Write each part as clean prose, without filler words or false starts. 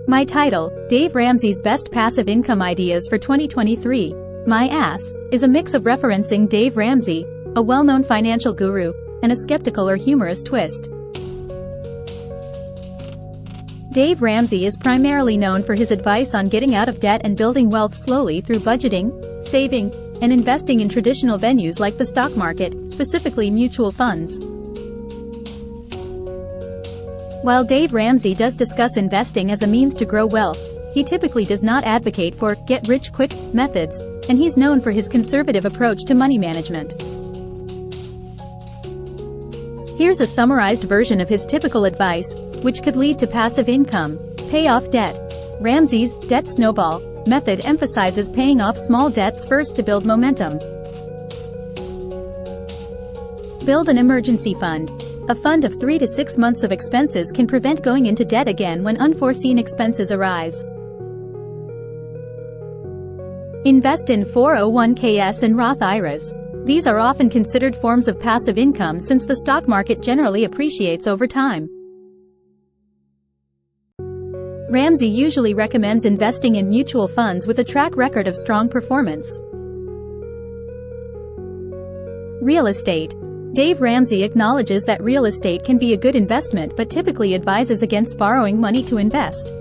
My title, Dave Ramsey's Best Passive Income Ideas for 2023. My ass is a mix of referencing Dave Ramsey, a well-known financial guru, and a skeptical or humorous twist. Dave Ramsey is primarily known for his advice on getting out of debt and building wealth slowly through budgeting, saving, and investing in traditional venues like the stock market, specifically mutual funds. While Dave Ramsey does discuss investing as a means to grow wealth, he typically does not advocate for get-rich-quick methods, and he's known for his conservative approach to money management. Here's a summarized version of his typical advice, which could lead to passive income. Pay off debt. Ramsey's debt snowball method emphasizes paying off small debts first to build momentum. Build an emergency fund. A fund of 3 to 6 months of expenses can prevent going into debt again when unforeseen expenses arise. Invest in 401ks and Roth IRAs. These are often considered forms of passive income since the stock market generally appreciates over time. Ramsey usually recommends investing in mutual funds with a track record of strong performance. Real estate. Dave Ramsey acknowledges that real estate can be a good investment but typically advises against borrowing money to invest.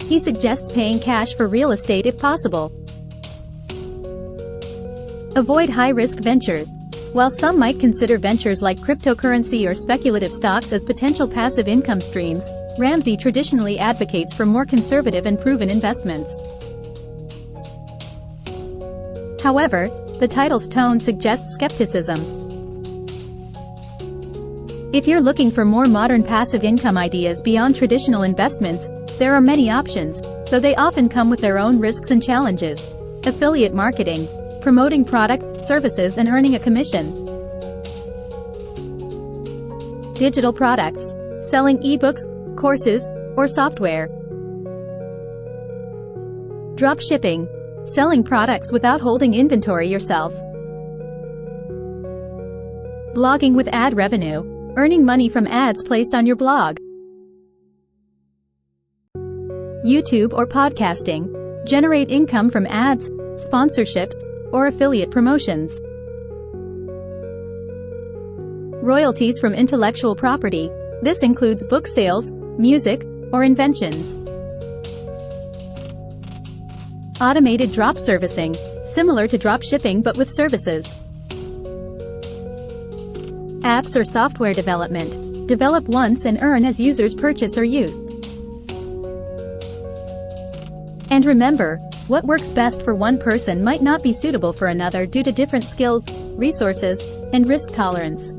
He suggests paying cash for real estate if possible. Avoid high-risk ventures. While some might consider ventures like cryptocurrency or speculative stocks as potential passive income streams, Ramsey traditionally advocates for more conservative and proven investments. However, the title's tone suggests skepticism. If you're looking for more modern passive income ideas beyond traditional investments, there are many options, though they often come with their own risks and challenges. Affiliate marketing. Promoting products, services and earning a commission. Digital products. Selling ebooks, courses, or software. Drop shipping. Selling products without holding inventory yourself. Blogging with ad revenue. Earning money from ads placed on your blog. YouTube or podcasting. Generate income from ads, sponsorships, or affiliate promotions. Royalties from intellectual property. This includes book sales, music, or inventions. Automated drop servicing. Similar to drop shipping but with services. Apps or software development. Develop once and earn as users purchase or use. And remember, what works best for one person might not be suitable for another due to different skills, resources, and risk tolerance.